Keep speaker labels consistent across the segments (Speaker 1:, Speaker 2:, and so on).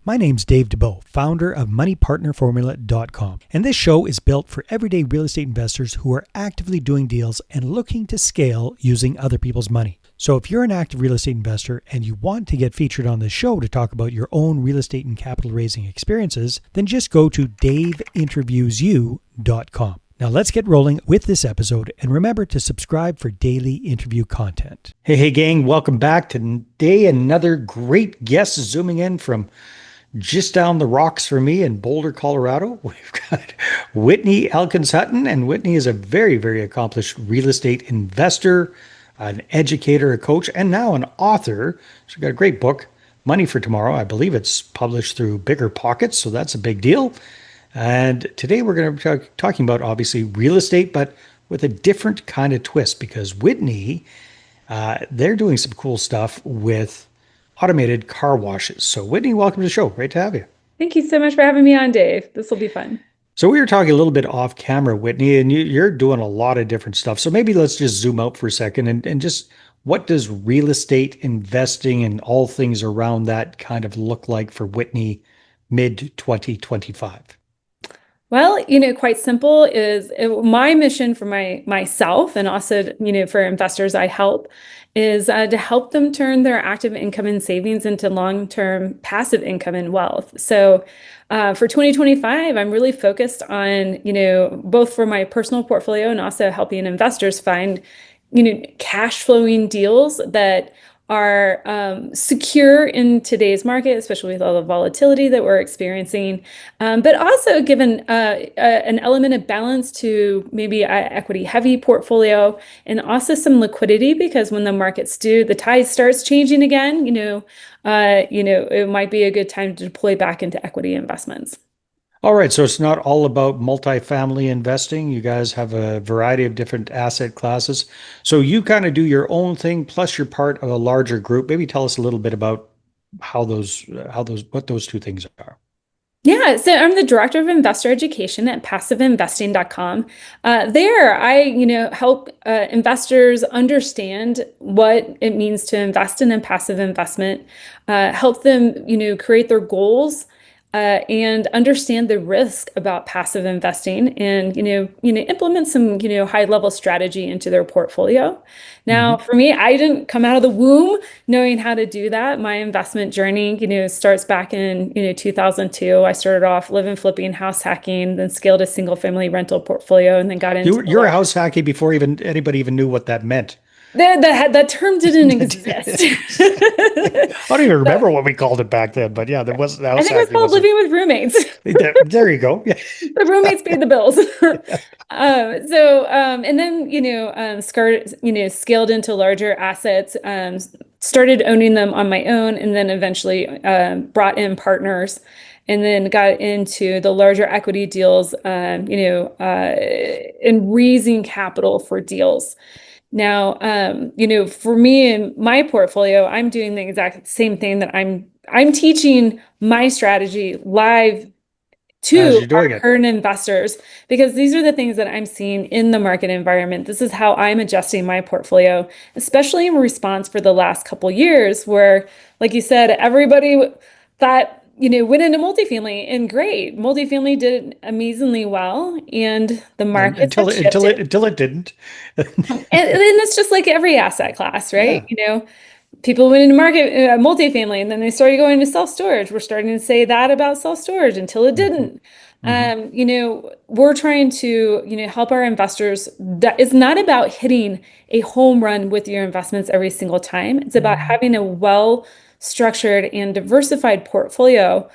Speaker 1: My name's Dave DeBow, founder of MoneyPartnerFormula.com, and this show is built for everyday real estate investors who are actively doing deals and looking to scale using other people's money. So if you're an active real estate investor and you want to get featured on this show to talk about your own real estate and capital raising experiences, then just go to daveinterviewyou.com. Now let's get rolling with this episode, and remember to subscribe for daily interview content. Hey gang, welcome back. Today another great guest zooming in from just down the rocks for me in Boulder, Colorado. We've got Whitney Elkins-Hutten, and Whitney is a very, very accomplished real estate investor, an educator, a coach, and now an author. She's got a great book, Money for Tomorrow. I believe it's published through Bigger Pockets, so that's a big deal. And today we're going to be talking about, obviously, real estate, but with a different kind of twist, because Whitney, they're doing some cool stuff with automated car washes. So Whitney, welcome to the show. Great to have you.
Speaker 2: Thank you so much for having me on, Dave. This will be fun.
Speaker 1: So we were talking a little bit off camera, Whitney, and you're doing a lot of different stuff. So maybe let's just zoom out for a second and just what does real estate investing and all things around that kind of look like for Whitney mid-2025?
Speaker 2: Well, quite simple is my mission for myself and also, for investors I help is to help them turn their active income and savings into long-term passive income and wealth. So for 2025, I'm really focused on, both for my personal portfolio and also helping investors find, cash flowing deals that are secure in today's market, especially with all the volatility that we're experiencing, but also given an element of balance to maybe an equity-heavy portfolio and also some liquidity, because when the markets the tide starts changing again, it might be a good time to deploy back into equity investments.
Speaker 1: All right, so it's not all about multifamily investing. You guys have a variety of different asset classes. So you kind of do your own thing, plus you're part of a larger group. Maybe tell us a little bit about what those two things are.
Speaker 2: Yeah, so I'm the director of investor education at passiveinvesting.com. There, I, help investors understand what it means to invest in a passive investment, help them, create their goals, and understand the risk about passive investing, and implement some high level strategy into their portfolio. Now, for me, I didn't come out of the womb knowing how to do that. My investment journey, starts back in 2002. I started off living, flipping, house hacking, then scaled a single family rental portfolio, and then got into
Speaker 1: you were a house hacking before anybody even knew what that meant.
Speaker 2: That term didn't exist.
Speaker 1: I don't even remember what we called it back then, but yeah, there was.
Speaker 2: I think it was called living with roommates.
Speaker 1: There you go.
Speaker 2: The roommates paid the bills. And then scaled into larger assets. Started owning them on my own, and then eventually brought in partners, and then got into the larger equity deals. And raising capital for deals. Now, for me and my portfolio, I'm doing the exact same thing that I'm teaching my strategy live to our current investors, because these are the things that I'm seeing in the market environment. This is how I'm adjusting my portfolio, especially in response for the last couple years where, like you said, everybody thought, went into multifamily, and great. Multifamily did amazingly well, and the market
Speaker 1: until it didn't.
Speaker 2: and it's just like every asset class, right? Yeah. People went into multifamily, and then they started going into self-storage. We're starting to say that about self-storage until it didn't. We're trying to, help our investors. It's not about hitting a home run with your investments every single time. It's about having a well-structured and diversified portfolio,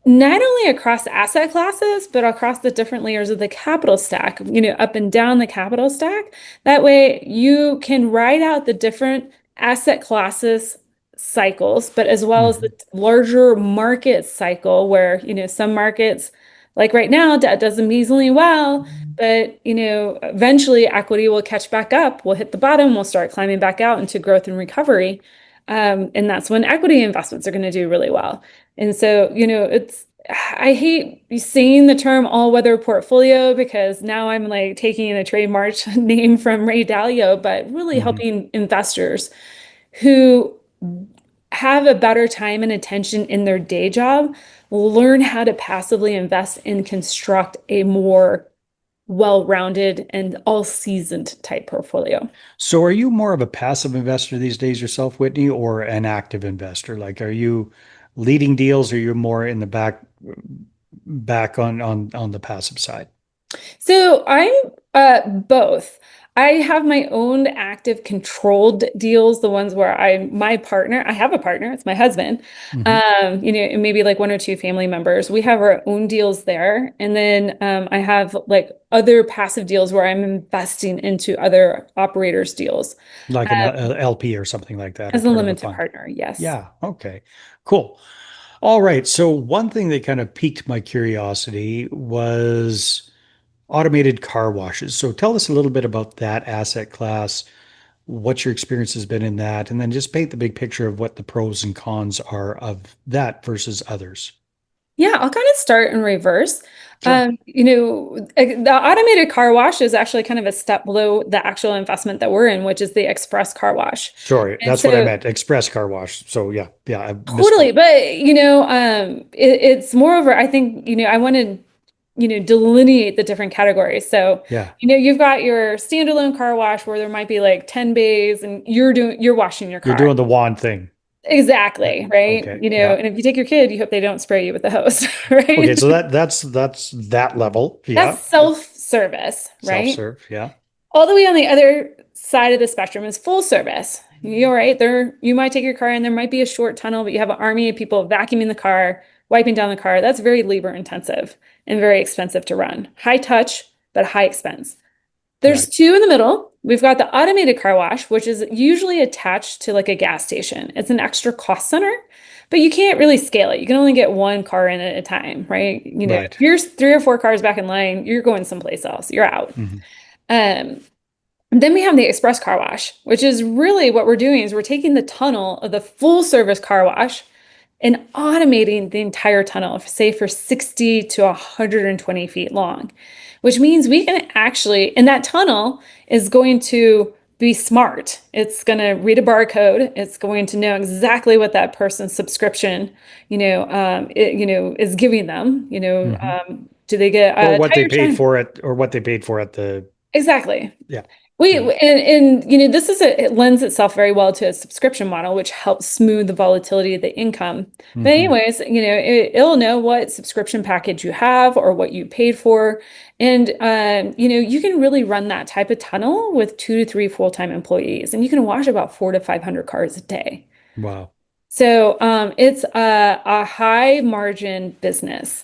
Speaker 2: not only across asset classes, but across the different layers of the capital stack, up and down the capital stack. That way you can ride out the different asset classes cycles, but as well as the larger market cycle where, some markets, like right now, debt does amazingly well, but, eventually equity will catch back up. We'll hit the bottom. We'll start climbing back out into growth and recovery. And that's when equity investments are going to do really well. And so, I hate saying the term all-weather portfolio, because now I'm like taking a trademark name from Ray Dalio, but really helping investors who have a better time and attention in their day job, learn how to passively invest and construct a more well-rounded and all-seasoned type portfolio.
Speaker 1: So are you more of a passive investor these days yourself, Whitney, or an active investor? Like, are you leading deals, or you're more in the back on the passive side?
Speaker 2: So I'm both. I have my own active controlled deals, the ones where my partner, I have a partner, it's my husband,
Speaker 1: Hmm.
Speaker 2: and maybe like one or two family members. We have our own deals there. And then I have like other passive deals where I'm investing into other operators' deals
Speaker 1: Like an
Speaker 2: uh,
Speaker 1: LP or something like that, or
Speaker 2: as a
Speaker 1: part of a
Speaker 2: limited
Speaker 1: fund?
Speaker 2: partner. Yes.
Speaker 1: Yeah. Okay. Cool. All right. So one thing that kind of piqued my curiosity was automated car washes. So tell us a little bit about that asset class, what your experience has been in that, and then just paint the big picture of what the pros and cons are of that versus others.
Speaker 2: Yeah, I'll kind of start in reverse.
Speaker 1: Sure.
Speaker 2: The automated car wash is actually kind of a step below the actual investment that we're in, which is the express car wash.
Speaker 1: Sorry,
Speaker 2: And
Speaker 1: that's what I
Speaker 2: so
Speaker 1: meant. Express car wash. So yeah, I
Speaker 2: totally,
Speaker 1: misspoke.
Speaker 2: but it's moreover, I think, I want to, delineate the different categories. So,
Speaker 1: Yeah,
Speaker 2: you've got your standalone car wash where there might be like 10 bays and you're washing your
Speaker 1: you're
Speaker 2: car.
Speaker 1: doing the wand thing. Yeah.
Speaker 2: Exactly, right?
Speaker 1: Okay. Yeah.
Speaker 2: And if you take your kid, you hope they don't spray you with the hose, right?
Speaker 1: Okay. So that's that level.
Speaker 2: That's
Speaker 1: Yeah.
Speaker 2: self-service, right?
Speaker 1: Self-serve. Yeah.
Speaker 2: All the way on the other side of the spectrum is full service. You're right. You might take your car and there might be a short tunnel, but you have an army of people vacuuming the car, wiping down the car. That's very labor intensive and very expensive to run. High touch, but high expense. There's
Speaker 1: Right.
Speaker 2: two in the middle. We've got the automated car wash, which is usually attached to like a gas station. It's an extra cost center, but you can't really scale it. You can only get one car in at a time, right? If
Speaker 1: Right.
Speaker 2: you're three or four cars back in line, you're going someplace else. You're out.
Speaker 1: Hmm.
Speaker 2: Um, then we have the express car wash, which is really what we're doing is we're taking the tunnel of the full service car wash and automating the entire tunnel, say for 60 to 120 feet long, which means we can actually, and that tunnel is going to be smart. It's going to read a barcode. It's going to know exactly what that person's subscription, is giving them.
Speaker 1: Hmm.
Speaker 2: Do they get
Speaker 1: Or
Speaker 2: a
Speaker 1: what they
Speaker 2: tire
Speaker 1: paid
Speaker 2: shine?
Speaker 1: for it, or what they paid for at the,
Speaker 2: Exactly.
Speaker 1: yeah.
Speaker 2: We
Speaker 1: Yeah.
Speaker 2: and this it lends itself very well to a subscription model, which helps smooth the volatility of the income. But
Speaker 1: Hmm.
Speaker 2: anyways, it'll know what subscription package you have or what you paid for, and you can really run that type of tunnel with 2 to 3 full-time employees, and you can wash about 400 to 500 cars a day.
Speaker 1: Wow.
Speaker 2: So it's a high margin business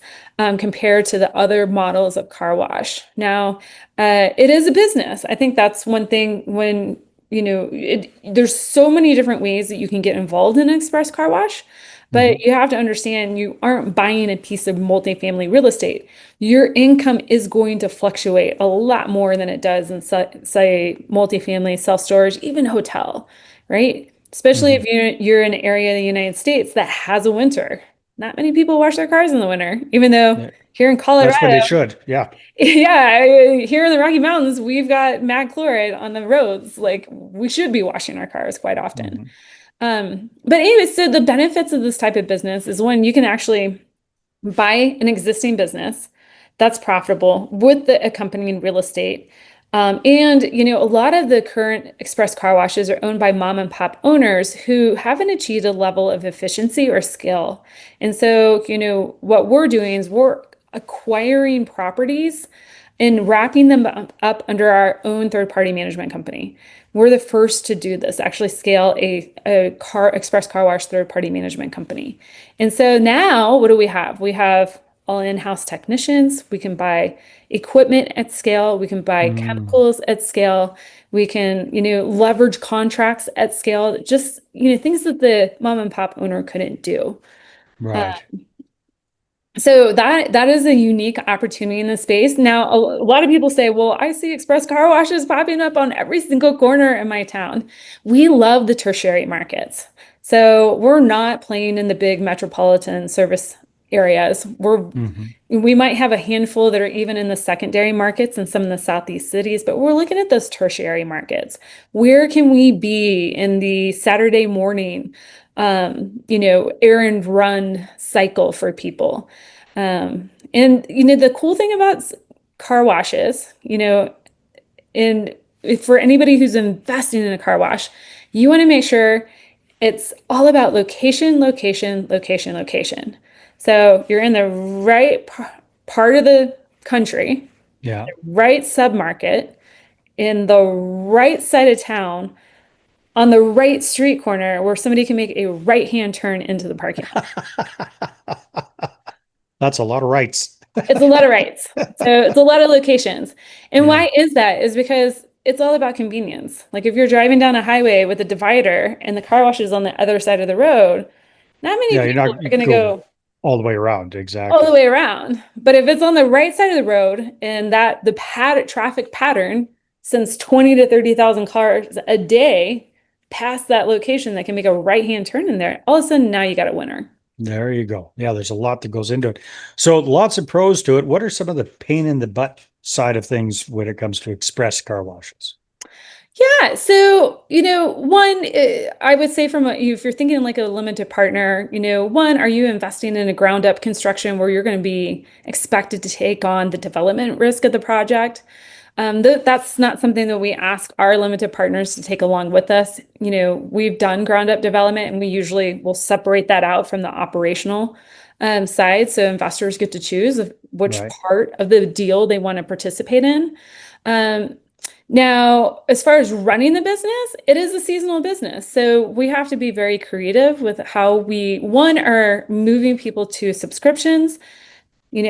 Speaker 2: compared to the other models of car wash. Now, it is a business. I think that's one thing when, there's so many different ways that you can get involved in an express car wash,
Speaker 1: Hmm.
Speaker 2: but you have to understand you aren't buying a piece of multifamily real estate. Your income is going to fluctuate a lot more than it does in, say, multifamily, self-storage, even hotel, right? Especially
Speaker 1: Hmm.
Speaker 2: if you're in an area of the United States that has a winter. Not many people wash their cars in the winter, even though
Speaker 1: Yeah.
Speaker 2: here in
Speaker 1: That's when
Speaker 2: Colorado,
Speaker 1: they should. Yeah.
Speaker 2: yeah, here in the Rocky Mountains, we've got mag chloride on the roads. Like we should be washing our cars quite often.
Speaker 1: Hmm.
Speaker 2: But anyway, so the benefits of this type of business is one, you can actually buy an existing business that's profitable with the accompanying real estate. And a lot of the current express car washes are owned by mom and pop owners who haven't achieved a level of efficiency or skill. And so, what we're doing is we're acquiring properties and wrapping them up under our own third-party management company. We're the first to do this, actually scale a car express car wash third-party management company. And so now what do we have? We have all in-house technicians. We can buy equipment at scale. We can buy
Speaker 1: Mm.
Speaker 2: chemicals at scale. We can, leverage contracts at scale. Just, things that the mom and pop owner couldn't do.
Speaker 1: Right.
Speaker 2: So that is a unique opportunity in the space. Now, a lot of people say, "Well, I see express car washes popping up on every single corner in my town." We love the tertiary markets. So we're not playing in the big metropolitan service areas.
Speaker 1: Hmm.
Speaker 2: We might have a handful that are even in the secondary markets in some of the southeast cities, but we're looking at those tertiary markets. Where can we be in the Saturday morning errand run cycle for people. And the cool thing about car washes, and for anybody who's investing in a car wash, you want to make sure it's all about location, location, location, location. So you're in the right part of the country,
Speaker 1: Yeah.
Speaker 2: right submarket, in the right side of town, on the right street corner where somebody can make a right-hand turn into the parking lot.
Speaker 1: That's a lot of rights.
Speaker 2: It's a lot of rights. So it's a lot of locations. And
Speaker 1: Yeah.
Speaker 2: why is that? Is because it's all about convenience. Like if you're driving down a highway with a divider and the car wash is on the other side of the road, not many
Speaker 1: Yeah, you're
Speaker 2: people
Speaker 1: not
Speaker 2: are going to
Speaker 1: go
Speaker 2: go
Speaker 1: all the way around.
Speaker 2: all the
Speaker 1: Exactly.
Speaker 2: way around. But if it's on the right side of the road and that the traffic pattern sends 20 to 30,000 cars a day past that location that can make a right-hand turn in there, all of a sudden now you got a winner.
Speaker 1: There you go. Yeah, there's a lot that goes into it. So lots of pros to it. What are some of the pain in the butt side of things when it comes to express car washes?
Speaker 2: Yeah, so one, I would say if you're thinking like a limited partner, one, are you investing in a ground up construction where you're going to be expected to take on the development risk of the project? That's not something that we ask our limited partners to take along with us. We've done ground up development and we usually will separate that out from the operational side. So investors get to choose which
Speaker 1: Right.
Speaker 2: part of the deal they want to participate in. Um, Now, as far as running the business, it is a seasonal business. So we have to be very creative with how one, are moving people to subscriptions.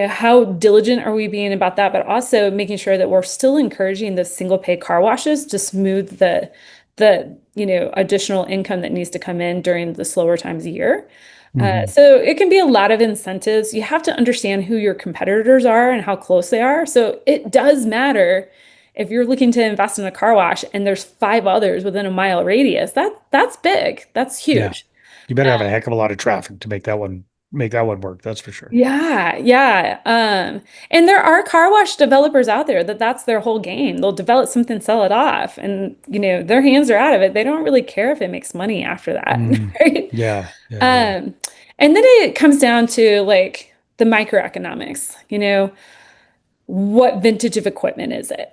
Speaker 2: How diligent are we being about that, but also making sure that we're still encouraging the single pay car washes to smooth the additional income that needs to come in during the slower times of year.
Speaker 1: Hmm.
Speaker 2: So it can be a lot of incentives. You have to understand who your competitors are and how close they are. So it does matter if you're looking to invest in a car wash and there's five others within a mile radius. That's big. That's
Speaker 1: Yeah.
Speaker 2: huge.
Speaker 1: You better have a heck of a lot of traffic to make that one work. That's for sure.
Speaker 2: Yeah, yeah. And there are car wash developers out there that's their whole game. They'll develop something, sell it off, and their hands are out of it. They don't really care if it makes money after that,
Speaker 1: Mm.
Speaker 2: right?
Speaker 1: Yeah. Yeah. Yeah.
Speaker 2: Um, and then it comes down to like the microeconomics, what vintage of equipment is it?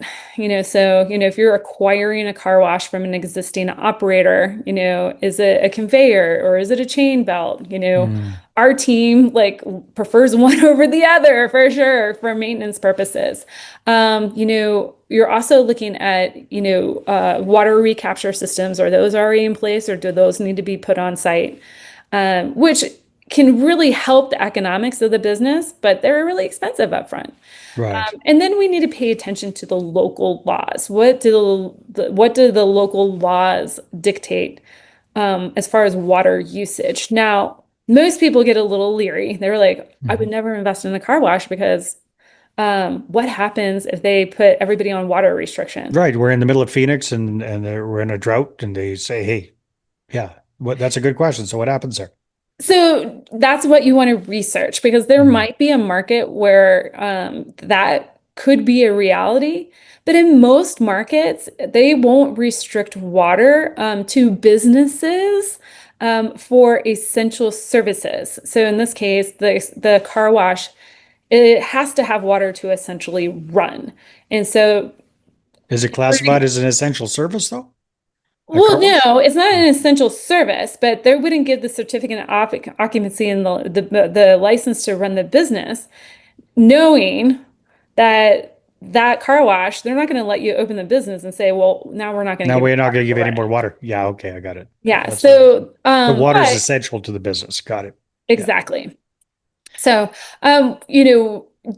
Speaker 2: So, if you're acquiring a car wash from an existing operator, is it a conveyor or is it a chain belt?
Speaker 1: Mm.
Speaker 2: Our team like prefers one over the other for sure for maintenance purposes. You're also looking at, water recapture systems. Are those already in place or do those need to be put on site? Which can really help the economics of the business, but they're really expensive upfront.
Speaker 1: Right.
Speaker 2: And then we need to pay attention to the local laws. What do the local laws dictate as far as water usage? Now, most people get a little leery. They're like, I would
Speaker 1: Mhm.
Speaker 2: never invest in a car wash because what happens if they put everybody on water restriction?
Speaker 1: Right. We're in the middle of Phoenix and we're in a drought and they say, hey, yeah, that's a good question. So what happens there?
Speaker 2: So that's what you want to research because there
Speaker 1: Mhm.
Speaker 2: might be a market where that could be a reality. But in most markets, they won't restrict water to businesses for essential services. So in this case, the car wash, it has to have water to essentially run. And so,
Speaker 1: Is it classified as an essential service though? A
Speaker 2: well,
Speaker 1: car wash?
Speaker 2: no, it's not an essential service, but they wouldn't give the certificate of occupancy and the license to run the business, knowing that that car wash, they're not going to let you open the business and say, well, now we're not going to
Speaker 1: Now
Speaker 2: give you
Speaker 1: we're not
Speaker 2: water
Speaker 1: going to
Speaker 2: to
Speaker 1: give you any
Speaker 2: run it.
Speaker 1: more water. Yeah, okay, I got it.
Speaker 2: Yeah.
Speaker 1: That's what.
Speaker 2: So,
Speaker 1: The water is
Speaker 2: but
Speaker 1: essential to the business. Got it. Yeah.
Speaker 2: exactly. So,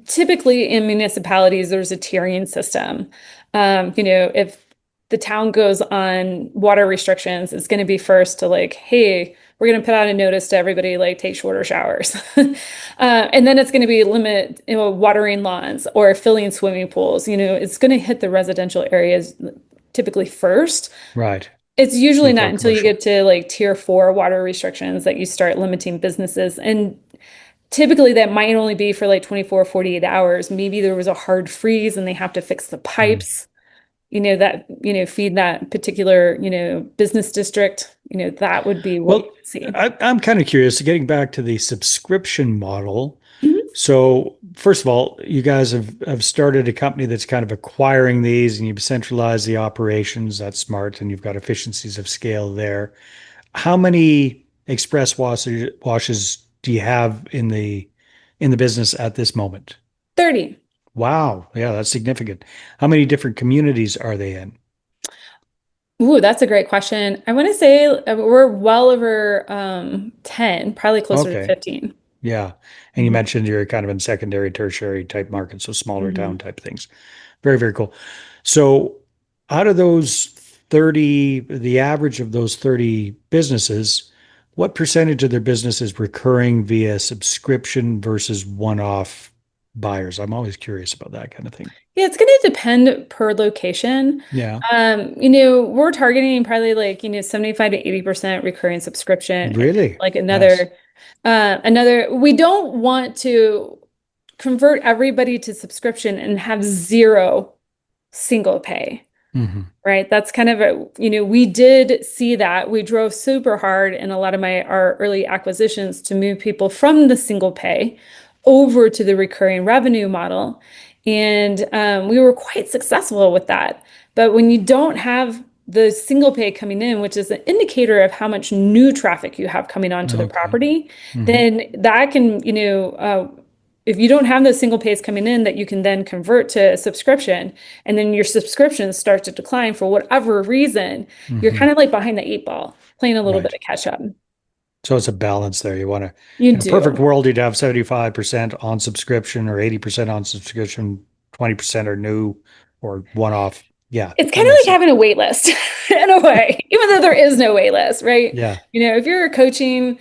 Speaker 2: typically in municipalities, there's a tiering system. If the town goes on water restrictions, it's going to be first to like, hey, we're going to put out a notice to everybody, like take shorter showers. And then it's going to be limit, watering lawns or filling swimming pools. It's going to hit the residential areas typically first.
Speaker 1: Right.
Speaker 2: It's usually not
Speaker 1: Before
Speaker 2: until you
Speaker 1: commercial.
Speaker 2: get to like tier four water restrictions that you start limiting businesses. And typically that might only be for like 24, 48 hours. Maybe there was a hard freeze and they have to fix the
Speaker 1: Mm.
Speaker 2: pipes. that, feed that particular, business district, that would be what
Speaker 1: Well,
Speaker 2: you would see.
Speaker 1: I'm kind of curious, getting back to the subscription model.
Speaker 2: Mhm.
Speaker 1: So, first of all, you guys have started a company that's kind of acquiring these and you've centralized the operations. That's smart. And you've got efficiencies of scale there. How many express washes do you have in the business at this moment?
Speaker 2: 30.
Speaker 1: Wow. Yeah, that's significant. How many different communities are they in?
Speaker 2: Ooh, that's a great question. I want to say we're well over 10, probably closer to
Speaker 1: Okay.
Speaker 2: 15.
Speaker 1: Yeah. And you
Speaker 2: Mhm.
Speaker 1: mentioned you're kind of in secondary, tertiary type markets, so smaller town
Speaker 2: Mhm.
Speaker 1: type things. Very, very cool. So out of those 30, the average of those 30 businesses, what percentage of their business is recurring via subscription versus one-off buyers? I'm always curious about that kind of thing.
Speaker 2: Yeah, it's going to depend per location.
Speaker 1: Yeah.
Speaker 2: We're targeting probably like, 75 to 80% recurring subscription. And
Speaker 1: Really?
Speaker 2: like
Speaker 1: Yes.
Speaker 2: we don't want to convert everybody to subscription and have zero single pay.
Speaker 1: Hmm.
Speaker 2: Right. That's kind of we did see that. We drove super hard in a lot of our early acquisitions to move people from the single pay over to the recurring revenue model. And we were quite successful with that. But when you don't have the single pay coming in, which is an indicator of how much new traffic you have coming onto the
Speaker 1: Okay.
Speaker 2: property,
Speaker 1: Hmm.
Speaker 2: then that can, if you don't have those single pays coming in that you can then convert to a subscription, and then your subscriptions start to decline for whatever reason, you're
Speaker 1: Hmm.
Speaker 2: kind of like behind the eight ball, playing a little bit
Speaker 1: Right.
Speaker 2: of catch up.
Speaker 1: So it's a balance there. You want to,
Speaker 2: You
Speaker 1: in a perfect
Speaker 2: do.
Speaker 1: world, you'd have 75% on subscription or 80% on subscription, 20% are new or one off. Yeah,
Speaker 2: It's
Speaker 1: that
Speaker 2: kind of
Speaker 1: makes
Speaker 2: like
Speaker 1: sense.
Speaker 2: having a wait list in a way, even though there is no wait list, right?
Speaker 1: Yeah.
Speaker 2: If you're a coaching,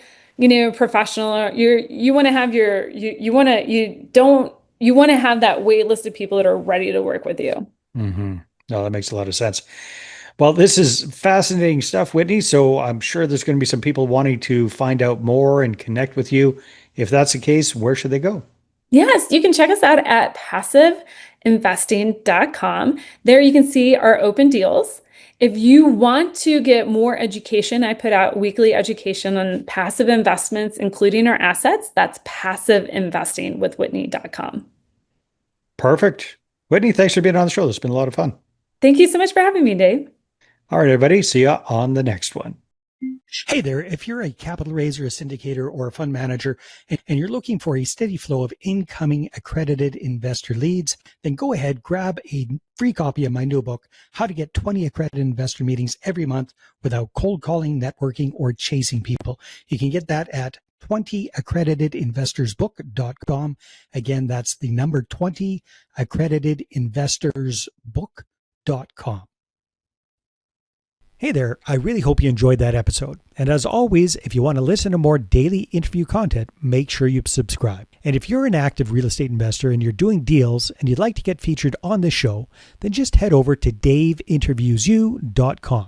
Speaker 2: professional, you want to have you want to have that wait list of people that are ready to work with you.
Speaker 1: Hmm. No, that makes a lot of sense. Well, this is fascinating stuff, Whitney. So I'm sure there's going to be some people wanting to find out more and connect with you. If that's the case, where should they go?
Speaker 2: Yes, you can check us out at passiveinvesting.com. There you can see our open deals. If you want to get more education, I put out weekly education on passive investments, including our assets. That's passiveinvestingwithwhitney.com.
Speaker 1: Perfect. Whitney, thanks for being on the show. It's been a lot of fun.
Speaker 2: Thank you so much for having me, Dave.
Speaker 1: All right, everybody. See you on the next one.
Speaker 3: Hey there, if you're a capital raiser, a syndicator, or a fund manager, and you're looking for a steady flow of incoming accredited investor leads, then go ahead, grab a free copy of my new book, How to Get 20 Accredited Investor Meetings Every Month Without Cold Calling, Networking, or Chasing People. You can get that at 20accreditedinvestorsbook.com. Again, that's the number 20accreditedinvestorsbook.com. Hey there, I really hope you enjoyed that episode. And as always, if you want to listen to more daily interview content, make sure you subscribe. And if you're an active real estate investor and you're doing deals and you'd like to get featured on this show, then just head over to daveinterviewsyou.com.